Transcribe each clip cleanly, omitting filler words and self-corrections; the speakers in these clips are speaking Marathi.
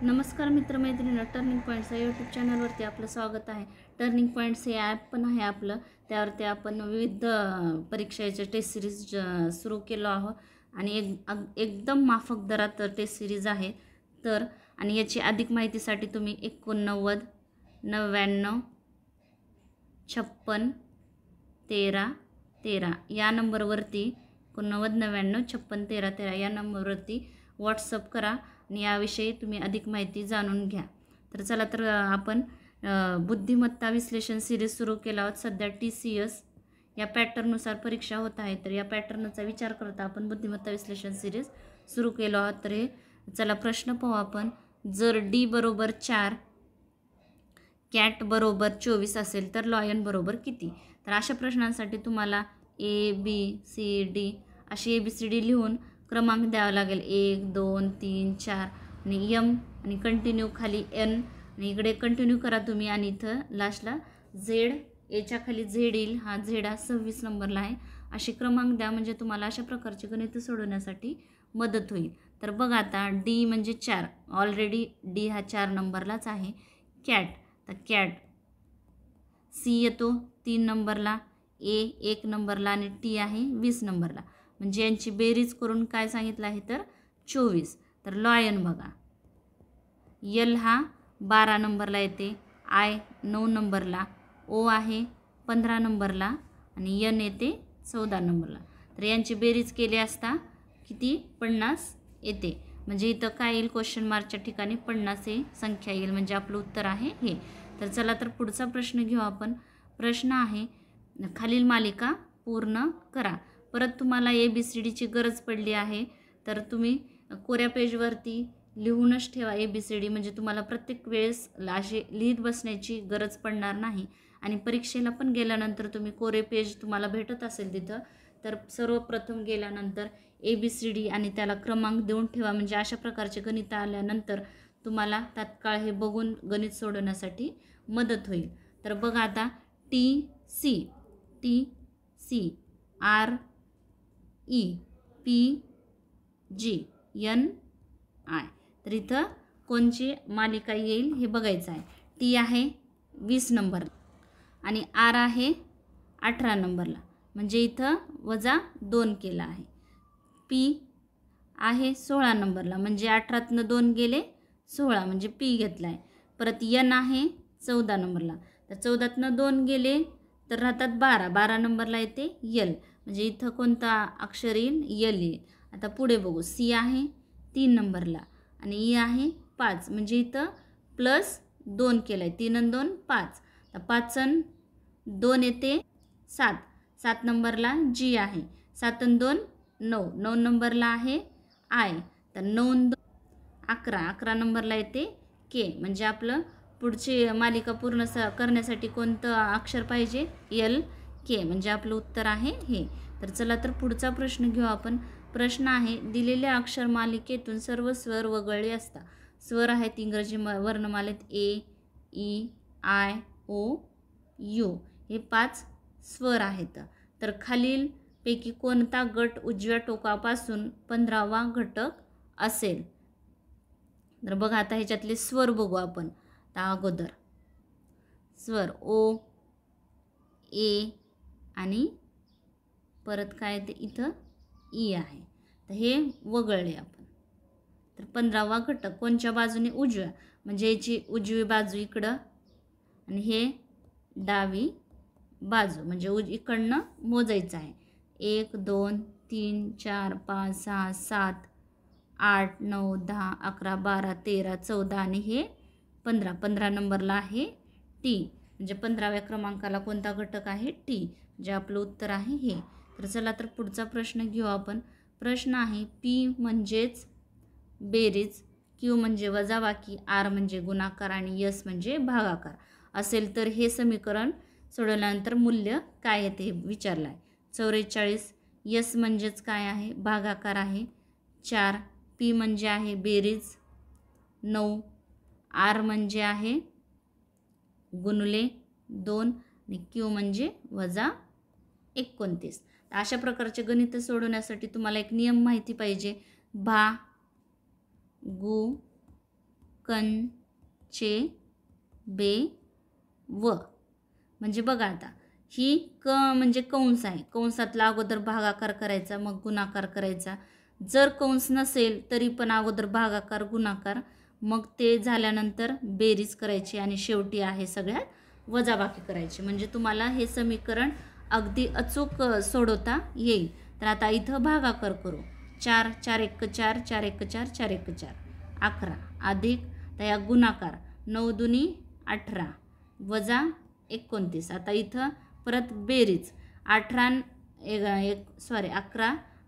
नमस्कार मित्रमैत्रिणी, टर्निंग पॉईंट्स या यूट्यूब चॅनलवरती आपलं स्वागत आहे। टर्निंग पॉईंट्स हे ॲप पण आहे आपलं, त्यावरती आपण विविध परीक्षेचे टेस्ट सिरीज सुरू केलो आहोत आणि एकदम माफक दरात टेस्ट सिरीज आहे। तर आणि याची अधिक माहितीसाठी तुम्ही 89 99 56 13 13 या नंबरवरती 89 99 56 13 13 या नंबरवरती व्हॉट्सअप करा आणि याविषयी तुम्ही अधिक माहिती जाणून घ्या। तर चला तर आपण बुद्धिमत्ता विश्लेषण सिरीज सुरू केला आहोत। सध्या TCS या पॅटर्ननुसार परीक्षा होत आहे, तर या पॅटर्नचा विचार करता आपण बुद्धिमत्ता विश्लेषण सिरीज सुरू केलो आहोत। तर हे चला प्रश्न पाहू आपण। जर D बरोबर 4 कॅट बरोबर 24 असेल तर लॉयन बरोबर किती? तर अशा प्रश्नांसाठी तुम्हाला ABCD अशी ABCD लिहून क्रमांक द्यावा लागेल। 1 2 3 4 आणि M आणि कंटिन्यू खाली N आणि इकडे कंटिन्यू करा तुम्ही आणि इथं लास्टला Z, याच्या खाली Z येईल। हा Z 26 नंबरला आहे। असे क्रमांक द्या म्हणजे तुम्हाला अशा प्रकारचे गणित सोडवण्यासाठी मदत होईल। तर बघा आता D म्हणजे 4, ऑलरेडी D हा 4 नंबरलाच आहे। कॅट, तर कॅट C येतो 3 नंबरला, A 1 नंबरला आणि T आहे 20 नंबरला। म्हणजे यांची बेरीज करून काय सांगितलं आहे तर 24। तर लॉयन बघा, L हा 12 नंबरला येते, I 9 नंबरला, O आहे 15 नंबरला आणि N येते 14 नंबरला। तर यांची बेरीज केली असता किती 50 येते। म्हणजे इथं काय येईल, क्वेश्चन मार्कच्या ठिकाणी 50 ही संख्या येईल, म्हणजे आपलं उत्तर आहे हे। तर चला तर पुढचा प्रश्न घेऊ आपण। प्रश्न आहे खालील मालिका पूर्ण करा। परत तुम्हाला ABCDची गरज पडली आहे तर तुम्ही कोऱ्या पेजवरती लिहूनच ठेवा ABCD, म्हणजे तुम्हाला प्रत्येक वेळेस अशी लिहित बसण्याची गरज पडणार नाही। आणि परीक्षेला पण गेल्यानंतर तुम्ही कोरे पेज तुम्हाला भेटत असेल तिथं, तर सर्वप्रथम गेल्यानंतर ABCD आणि त्याला क्रमांक देऊन ठेवा, म्हणजे अशा प्रकारचे गणित आल्यानंतर तुम्हाला तात्काळ हे बघून गणित सोडवण्यासाठी मदत होईल। तर बघा आता TC RE PG NI, तर इथं कोणची मालिका येईल हे बघायचं आहे। T आहे 20 नंबर आणि R आहे 18 नंबरला, म्हणजे इथं वजा 2 केला आहे। P आहे 16 नंबरला, म्हणजे 18तनं 2 गेले 16, म्हणजे P घेतला आहे। परत N आहे 14 नंबरला, तर 14तनं 2 गेले तर राहतात 12, 12 नंबरला येते L, म्हणजे इथं कोणता अक्षर येईल, L येईल। आता पुढे बघू, C आहे 3 नंबरला आणि E आहे 5, म्हणजे इथं प्लस 2 केलं आहे, 3 आणि 2 5, तर 5 आणि 2 येते 7, 7 नंबरला G आहे, 7 आणि 2 9, 9 नंबरला आहे I, तर 9 आणि 2 11, 11 नंबरला येते K, म्हणजे आपलं पुढची मालिका पूर्ण करण्यासाठी कोणतं अक्षर पाहिजे, L K, म्हणजे आपलं उत्तर आहे हे। तर चला तर पुढचा प्रश्न घेऊ आपण। प्रश्न आहे दिलेल्या अक्षर मालिकेतून सर्व स्वर वगळले असता। स्वर आहेत इंग्रजी वर्णमालेत A E I O U, हे 5 स्वर आहेत। तर खालीलपैकी कोणता गट उजव्या टोकापासून 15वा घटक असेल? तर बघा आता ह्याच्यातले स्वर बघू आपण। तर अगोदर स्वर O A आणि परत काय ते इथं E आहे, तर हे वगळले आपण। तर 15वा घटक कोणच्या बाजूने, उजव्या, म्हणजे याची उजवी बाजू इकडं आणि हे डावी बाजू, म्हणजे इकडनं मोजायचं आहे। 1 2 3 4 5 6 7 8 9 10 11 12 13 14 आणि हे 15, 15 नंबरला आहे T, म्हणजे 15व्या क्रमांकाला कोणता घटक आहे, T, म्हणजे आपलं उत्तर आहे हे। तर चला तर पुढचा प्रश्न घेऊ आपण। प्रश्न आहे P म्हणजेच बेरीज, Q म्हणजे वजाबाकी, R म्हणजे गुणाकार आणि S म्हणजे भागाकार असेल तर हे समीकरण सोडवल्यानंतर मूल्य काय येते हे विचारलं आहे। 44, S म्हणजेच काय आहे, भागाकार आहे, 4, P म्हणजे आहे बेरीज, 9, R म्हणजे आहे गुणले 2 आणि Q म्हणजे वजा 29। अशा प्रकारचे गणित सोडवण्यासाठी तुम्हाला एक नियम माहिती पाहिजे, भा गु कंचे बे व. म्हणजे बघा आता ही क म्हणजे कंस आहे, कंसातला अगोदर भागाकार करायचा मग गुणाकार करायचा. जर कंस नसेल तरी पण अगोदर भागाकार गुणाकार मग ते झाल्यानंतर बेरीज करायची आणि शेवटी आहे सगळ्यात वजाबाकी करायची. म्हणजे तुम्हाला हे समीकरण अगदी अचूक सोडवता येईल. तर आता इथं भागाकार करू. 4 4 1 4 4 1 4 4 1 4 11 अधिक त्या गुणाकार 9 दुनी 18 वजा 29. आता इथं परत बेरीज 11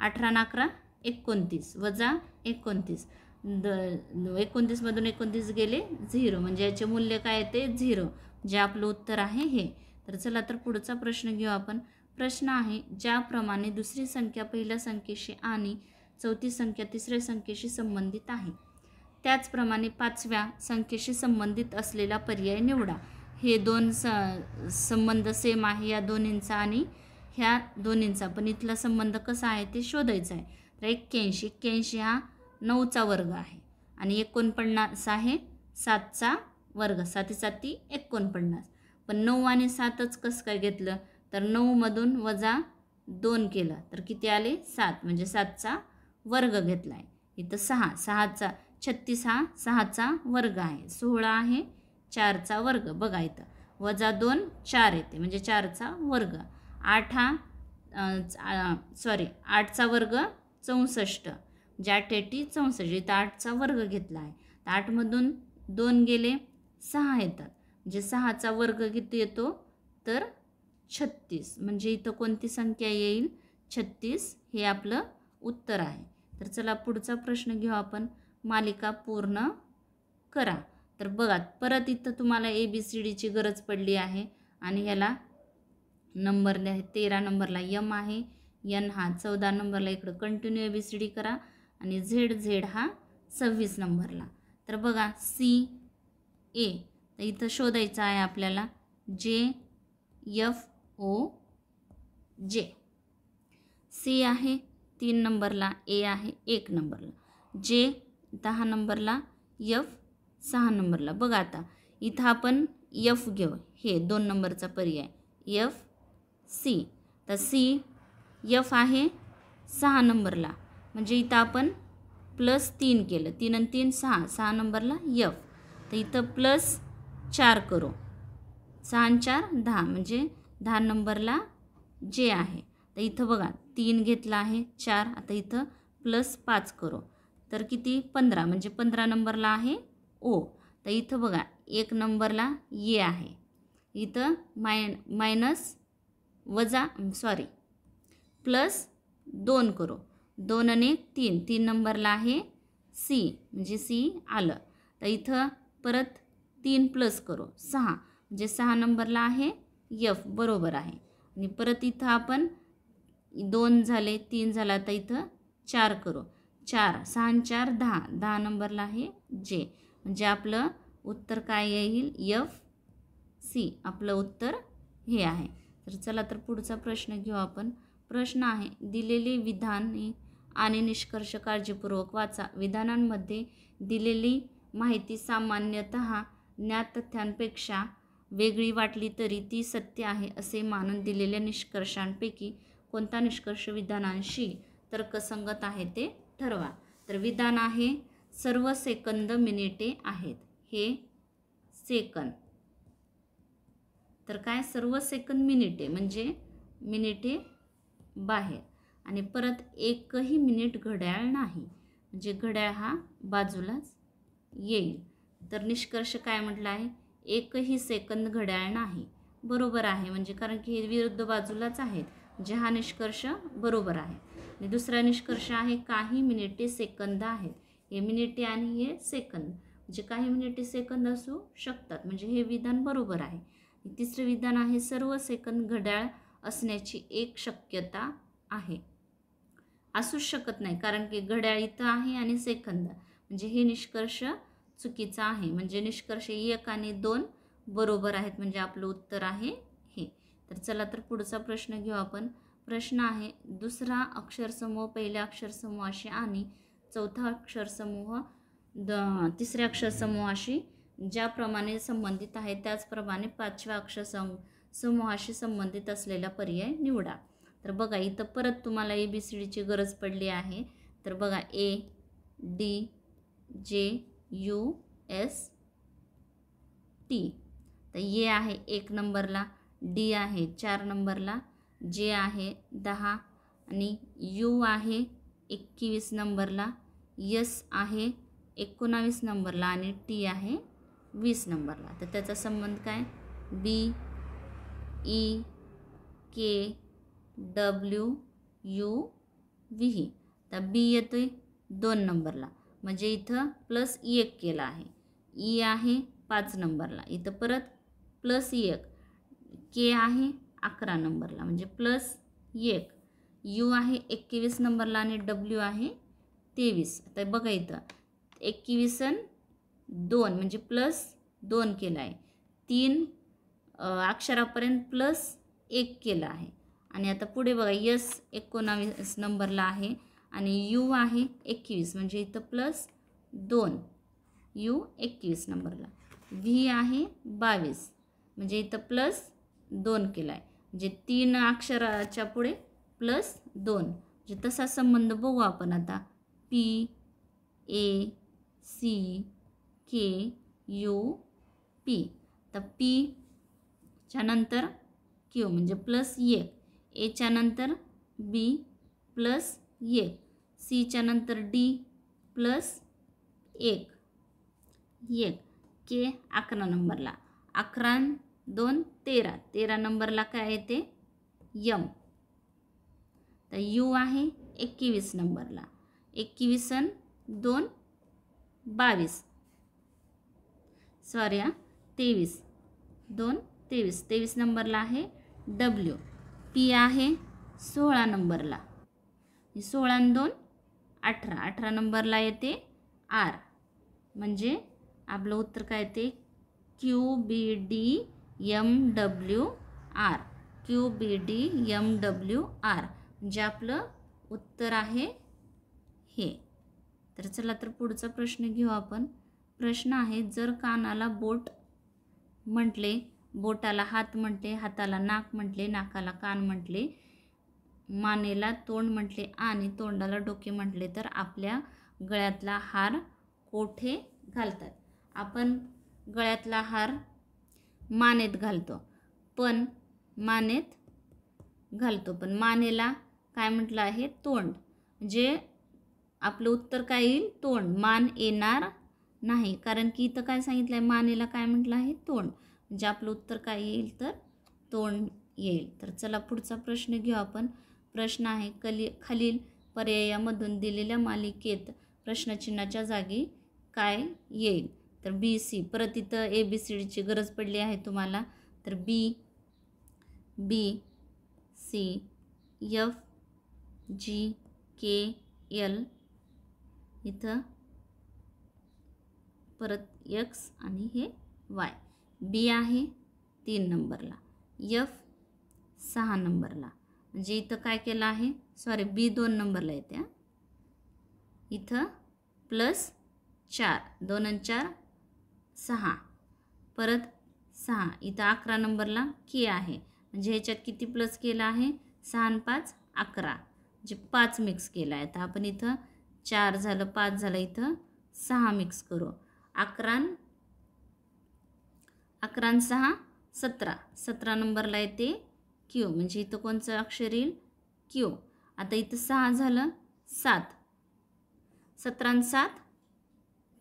11 29 वजा 29. 29 मधून 29 गेले 0 म्हणजे याचे मूल्य काय येते 0. जे आपलं उत्तर आहे हे. तर चला तर पुढचा प्रश्न घेऊ आपण. प्रश्न आहे ज्याप्रमाणे दुसरी संख्या पहिल्या संख्येशी आणि चौथी संख्या तिसऱ्या संख्येशी संबंधित आहे त्याचप्रमाणे पाचव्या संख्येशी संबंधित असलेला पर्याय निवडा. हे दोन संबंध सेम आहे या दोन्हींचा आणि ह्या दोन्हींचा, पण इथला संबंध कसा आहे ते शोधायचं आहे. तर 81 हा 9चा वर्ग आहे आणि 49 आहे 7चा वर्ग. 7 7 49. पण 9 आणि 7च कसं काय घेतलं तर 9 मधून वजा 2 केलं तर किती आले 7 म्हणजे 7चा वर्ग घेतला आहे. इथं 6चा 36 हा 6चा वर्ग आहे. 16 आहे 4चा वर्ग. बघा इथं वजा 2 4 येते म्हणजे 4चा वर्ग. 8 हा 8चा वर्ग 64 म्हणजे 8 8 64. इथं 8चा वर्ग घेतला आहे. तर 8मधून 2 गेले 6 येतात म्हणजे 6चा वर्ग किती येतो तर 36. म्हणजे इथं कोणती संख्या येईल 36 हे आपलं उत्तर आहे. तर चला पुढचा प्रश्न घेऊ आपण. मालिका पूर्ण करा. तर बघा परत इथं तुम्हाला ABCDची गरज पडली आहे आणि ह्याला नंबर 13 नंबरला यम आहे, N हा 14 नंबरला इकडं कंटिन्यू ABCD करा आणि ZZ हा 26 नंबरला. तर बघा CA तर इथं शोधायचं आहे आपल्याला JFOJ. C आहे 3 नंबरला, A आहे 1 नंबरला, J 10 नंबरला, F 6 नंबरला. बघा आता इथं आपण F घेऊ, हे 2 नंबरचा पर्याय FC. तर F आहे 6 नंबरला म्हणजे इथं आपण +3 केलं. 3 आणि 3 6 नंबरला F. तर इथं +4 करू. 6 आणि 4 10 म्हणजे 10 नंबरला J आहे. तर इथं बघा 3 घेतला आहे 4. आता इथं +5 करू तर किती 15 म्हणजे 15 नंबरला आहे O. तर इथं बघा 1 नंबरला A आहे. इथं +2 करू. 2 आणि 1 3 नंबरला आहे C म्हणजे C आलं. तर इथं परत 3 प्लस करू 6 म्हणजे 6 नंबरला आहे F बरोबर आहे. आणि परत इथं आपण 2 झाले 3 झाला. तर इथं 4 करू. 4 6 आणि 4 10 10 नंबरला आहे J म्हणजे आपलं उत्तर काय येईल FC. आपलं उत्तर हे आहे. तर चला तर पुढचा प्रश्न घेऊ आपण. प्रश्न आहे दिलेले विधाने आणि निष्कर्ष काळजीपूर्वक वाचा. विधानांमध्ये दिलेली माहिती सामान्यतः ज्ञात तथ्यांपेक्षा वेगळी वाटली तरी ती सत्य आहे असे मानून दिलेल्या निष्कर्षांपैकी कोणता निष्कर्ष विधानांशी तर्कसंगत आहे ते ठरवा. तर विधान आहे सर्व सेकंद मिनिटे आहेत. हे सेकंद तर काय सर्व सेकंद मिनिटे म्हणजे मिनिटे बाहेर आणि परत एकही मिनिट घड्याळ नाही म्हणजे घड्याळ हा बाजूलाच येईल. तर निष्कर्ष काय म्हटलं आहे एकही सेकंद घड्याळ नाही. बरोबर आहे म्हणजे कारण की हे विरुद्ध बाजूलाच आहेत म्हणजे हा निष्कर्ष बरोबर आहे. आणि दुसरा निष्कर्ष आहे काही मिनिटे सेकंद आहेत. हे मिनिटे आणि हे सेकंद म्हणजे काही मिनिटे सेकंद असू शकतात म्हणजे हे विधान बरोबर आहे. तिसरे विधान आहे सर्व सेकंद घड्याळ असण्याची एक शक्यता आहे. असूच शकत नाही कारण की घड्याळ इथं आहे आणि सेकंद म्हणजे हे निष्कर्ष चुकीचा आहे. म्हणजे निष्कर्ष 1 आणि 2 बरोबर आहेत म्हणजे आपलं उत्तर आहे हे. तर चला तर पुढचा प्रश्न घेऊ आपण. प्रश्न आहे दुसरा अक्षरसमूह पहिल्या अक्षरसमूहाशी आणि चौथा अक्षरसमूह तिसऱ्या अक्षर समूहाशी ज्याप्रमाणे संबंधित आहे त्याचप्रमाणे पाचव्या अक्षर समूहाशी संबंधित असलेला पर्याय निवडा. तर बघा इथं परत तुम्हाला ABCDची गरज पडली आहे. तर बघा A D J U S T. तर A आहे 1 नंबरला, D आहे 4 नंबरला, J आहे 10 आणि U आहे 21 नंबरला, S आहे 19 नंबरला आणि T आहे 20 नंबरला. तर त्याचा संबंध काय? B E K W U V. तर B येतोय 2 नंबरला, म्हणजे इथं प्लस 1 केला आहे. E आहे 5 नंबरला, इथं परत प्लस 1. K आहे 11 नंबरला, म्हणजे प्लस 1. U आहे 21 नंबरला आणि W आहे 23. आता बघा इथं 21 आणि 2 म्हणजे प्लस 2 केला आहे. 3 अक्षरापर्यंत प्लस 1 केला आहे. आणि आता पुढे बघा S 19 नंबरला आहे आणि U आहे 21, म्हणजे इथं प्लस 2. U 21 नंबरला. V आहे 22, म्हणजे इथं प्लस 2 केला आहे. म्हणजे 3 अक्षराच्या पुढे प्लस 2. म्हणजे तसा संबंध बघू आपण आता. P A C K U P. तर P च्या नंतर Q म्हणजे प्लस 1. A च्या नंतर B प्लस 1. C च्या नंतर D प्लस 1. K 11 नंबरला. 11 2 13. 13 नंबरला काय येते? M. तर U आहे 21 नंबरला. 21 आणि 2 22. सॉरी 23. 2 23. 23 नंबरला आहे W. P आहे 16 नंबरला. 16 आणि 2 18. 18 नंबरला येते R. म्हणजे आपलं उत्तर काय येते? QBDMWR. QBDMWR म्हणजे आपलं उत्तर आहे हे. तर चला तर पुढचा प्रश्न घेऊ आपण. प्रश्न आहे, जर कानाला बोट म्हटले, बोटाला हात म्हटले, हाताला नाक म्हटले, नाकाला कान म्हटले, मानेला तोंड म्हटले आणि तोंडाला डोके म्हटले, तर आपल्या गळ्यातला हार कोठे घालतात? आपण गळ्यातला हार मानेत घालतो, पण मानेला काय म्हटलं आहे? तोंड. म्हणजे आपलं उत्तर काय येईल? तोंड. मान येणार नाही, कारण की इथं काय सांगितलं आहे? मानेला काय म्हटलं आहे? तोंड. म्हणजे आपलं उत्तर काय येईल? तर तोंड येईल. तर चला पुढचा प्रश्न घेऊ आपण. प्रश्न आहे, खालील पर्यायामधून दिलेल्या मालिकेत प्रश्नचिन्हाच्या जागी काय येईल? तर BC. परत इथं ABCDची गरज पडली आहे तुम्हाला. तर B C F G K L. इथं परत X आणि हे Y. B आहे 3 नंबरला, F 6 नंबरला. म्हणजे इथं काय केलं आहे? सॉरी, B 2 नंबरला येते. इथं प्लस 4. 2 आणि 4 6. परत 6. इथं 11 नंबरला K आहे. म्हणजे ह्याच्यात किती प्लस केला आहे? 6 आणि 5 11. म्हणजे 5 मिक्स केला आहे. तर आपण इथं 4 झालं, 5 झालं, इथं 6 मिक्स करू. 11 आणि 6 17. 17 नंबरला येते Q. म्हणजे इथं कोणचं अक्षर येईल? Q. आता इथं 6 झालं, 7. 17 आणि 7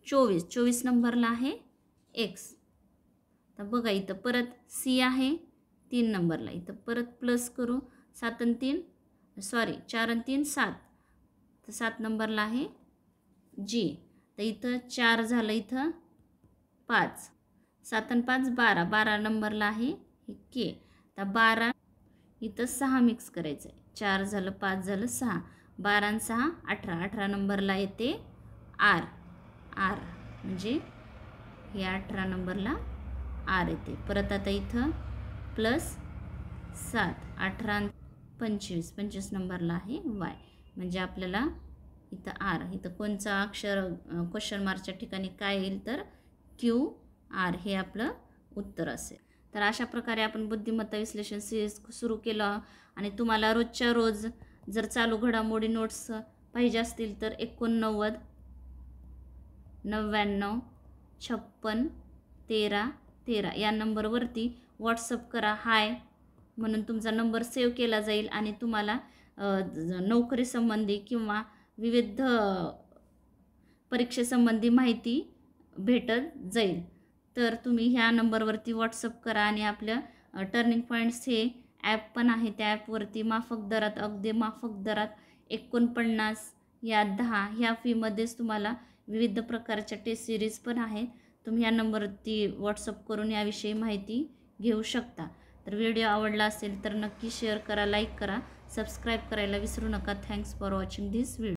24. 24 नंबरला आहे X. तर बघा इथं परत C आहे 3 नंबरला. इथं परत प्लस करू. 4 आणि 3 7. तर 7 नंबरला आहे G. तर इथं 4 झालं, इथं 5. 7 आणि 5 12. 12 नंबरला आहे K. तर 12 इथं 6 मिक्स करायचं आहे. 4 झालं, 5 झालं, 6. 12 आणि 6 18. 18 नंबरला येते R. म्हणजे हे 18 नंबरला R येते. परत आता इथं प्लस 7. 18 आणि 25. 25 नंबरला आहे Y. म्हणजे आपल्याला इथं आर, इथं कोणचा अक्षर क्वेश्चन मार्कच्या ठिकाणी काय येईल तर QR हे आपलं उत्तर असेल. तर अशा प्रकारे आपण बुद्धिमत्ता विश्लेषण सिरीज सुरू केलं आणि तुम्हाला रोजच्या रोज जर चालू घडामोडी नोट्स पाहिजे असतील तर 89 99 56 13 13 या नंबरवरती व्हॉट्सअप करा. हाय म्हणून तुमचा नंबर सेव्ह केला जाईल आणि तुम्हाला नोकरीसंबंधी किंवा विविध परीक्षेसंबंधी माहिती भेटत जाईल. तर तुम्ही ह्या नंबरवरती व्हॉट्सअप करा आणि आपल्या टर्निंग पॉईंट्स हे ॲप पण आहे, त्या ॲपवरती माफक दरात, अगदी माफक दरात 49 या 10 ह्या फीमध्येच तुम्हाला विविध प्रकारच्या टेस्ट सिरीज पण आहेत. तुम्ही या नंबरवरती व्हॉट्सअप करून याविषयी माहिती घेऊ शकता. तर व्हिडिओ आवडला असेल तर नक्की शेअर करा, लाईक करा, सबस्क्राईब करायला विसरू नका. Thanks for watching this video.